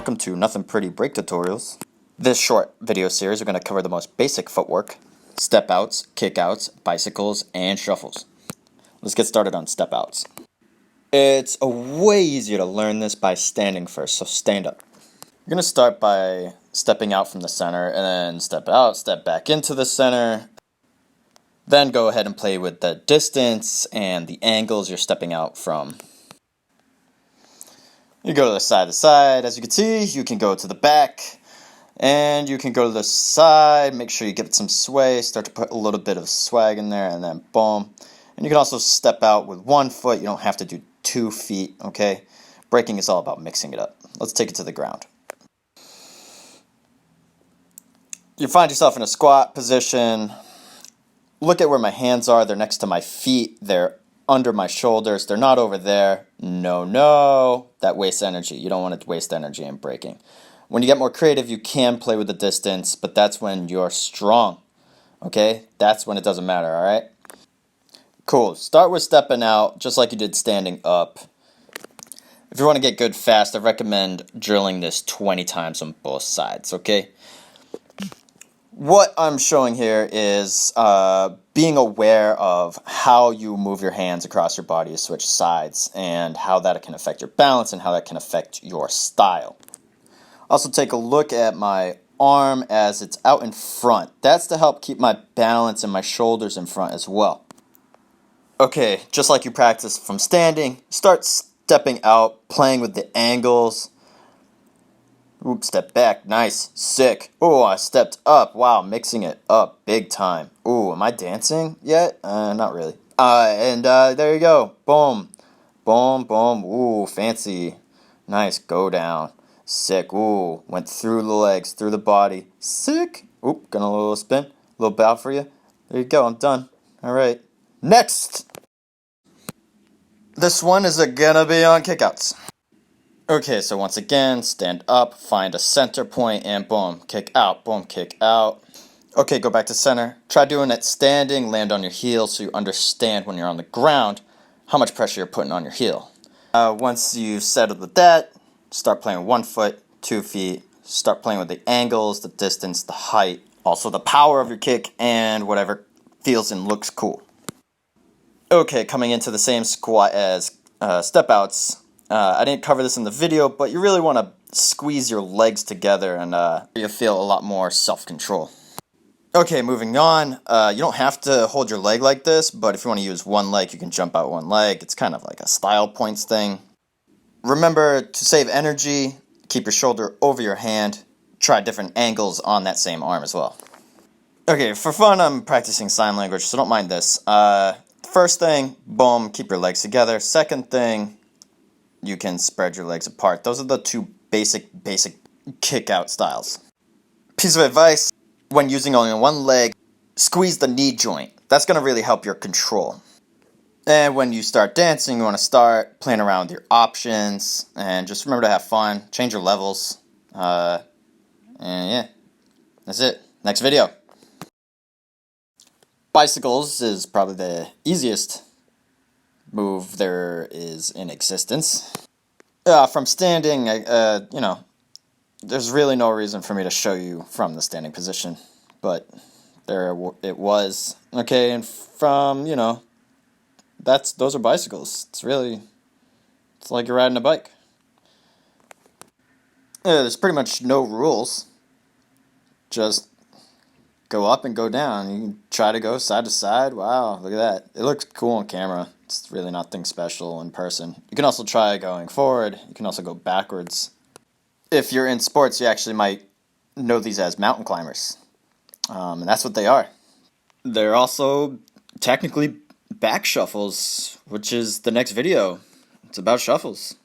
Welcome to Nuthin Pretty break tutorials. This short video series, we're going to cover the most basic footwork, step outs, kick outs, bicycles, and shuffles. Let's get started on step outs. It's way easier to learn this by standing first, so stand up. You're going to start by stepping out from the center, and then step out, step back into the center. Then go ahead and play with the distance and the angles you're stepping out from. You go to the side, as you can see, you can go to the back, and you can go to the side, make sure you give it some sway, start to put a little bit of swag in there, and then boom. And you can also step out with 1 foot, you don't have to do 2 feet, okay? Breaking is all about mixing it up. Let's take it to the ground. You find yourself in a squat position. Look at where my hands are, they're next to my feet, they're under my shoulders, they're not over there. No, that wastes energy. You don't want to waste energy in breaking. When you get more creative, you can play with the distance, but that's when you're strong, okay? That's when it doesn't matter, all right? Cool. Start with stepping out, just like you did standing up. If you want to get good fast, I recommend drilling this 20 times on both sides, okay? What I'm showing here is being aware of how you move your hands across your body to switch sides and how that can affect your balance and how that can affect your style. Also take a look at my arm as it's out in front. That's to help keep my balance and my shoulders in front as well. Okay, just like you practice from standing, start stepping out, playing with the angles. Oop, step back, nice, sick. Oh, I stepped up, wow, mixing it up, big time. Ooh, am I dancing yet? Not really. There you go, boom, boom, boom, ooh, fancy. Nice, go down, sick, ooh, went through the legs, through the body, sick. Oop, gonna a little spin, a little bow for you. There you go, I'm done. All right, next. This one is gonna be on kickouts. Okay, so once again, stand up, find a center point, and boom, kick out, boom, kick out. Okay, go back to center. Try doing it standing, land on your heel so you understand when you're on the ground how much pressure you're putting on your heel. Once you've settled with that, start playing with 1 foot, 2 feet, start playing with the angles, the distance, the height, also the power of your kick, and whatever feels and looks cool. Okay, coming into the same squat as step outs. I didn't cover this in the video, but you really want to squeeze your legs together and you'll feel a lot more self-control. Okay, moving on. You don't have to hold your leg like this, but if you want to use one leg, you can jump out one leg. It's kind of like a style points thing. Remember to save energy, keep your shoulder over your hand. Try different angles on that same arm as well. Okay, for fun, I'm practicing sign language, so don't mind this. First thing, boom, keep your legs together. Second thing, you can spread your legs apart. Those are the two basic kick out styles. Piece of advice, when using only one leg, squeeze the knee joint. That's going to really help your control. And when you start dancing, you want to start playing around with your options. And just remember to have fun, change your levels. And yeah, that's it. Next video. Bicycles is probably the easiest move there is in existence. From standing, there's really no reason for me to show you from the standing position, but there it was. Okay, and from, those are bicycles. It's like you're riding a bike. There's pretty much no rules. Just go up and go down. You can try to go side to side. Wow, look at that. It looks cool on camera. It's really nothing special in person. You can also try going forward. You can also go backwards. If you're in sports, you actually might know these as mountain climbers. And that's what they are. They're also technically back shuffles, which is the next video. It's about shuffles.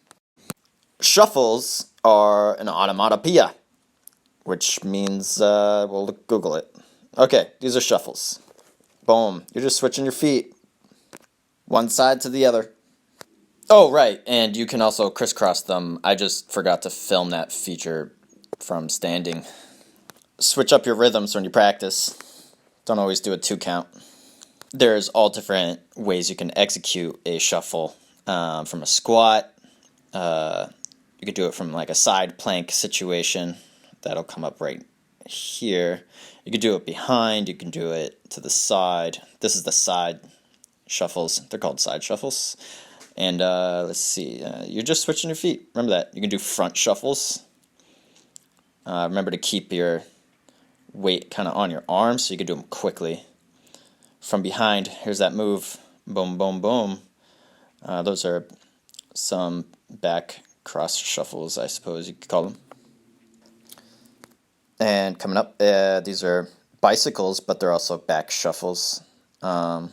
Shuffles are an onomatopoeia, which means, Google it. Okay, these are shuffles. Boom. You're just switching your feet. One side to the other. Oh, right, and you can also crisscross them. I just forgot to film that feature from standing. Switch up your rhythms when you practice. Don't always do a 2 count. There's all different ways you can execute a shuffle. From a squat, You could do it from like a side plank situation. That'll come up right here. You could do it behind. You can do it to the side. This is the side shuffles. They're called side shuffles. And let's see. You're just switching your feet. Remember that. You can do front shuffles. Remember to keep your weight kind of on your arms so you can do them quickly. From behind, here's that move. Boom, boom, boom. Those are some back cross shuffles, I suppose you could call them. And coming up, these are bicycles, but they're also back shuffles. Because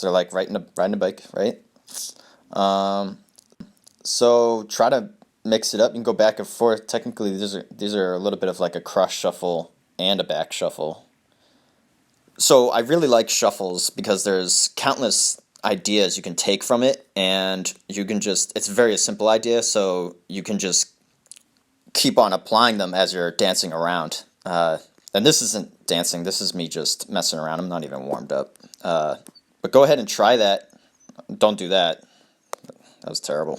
they're like riding a bike, right? So try to mix it up. You can go back and forth. Technically, these are a little bit of like a cross shuffle and a back shuffle. So I really like shuffles because there's countless ideas you can take from it, and you can it's a very simple idea, so you can just keep on applying them as you're dancing around. And this isn't dancing, this is me just messing around. I'm not even warmed up. But go ahead and try that. Don't do that. That was terrible.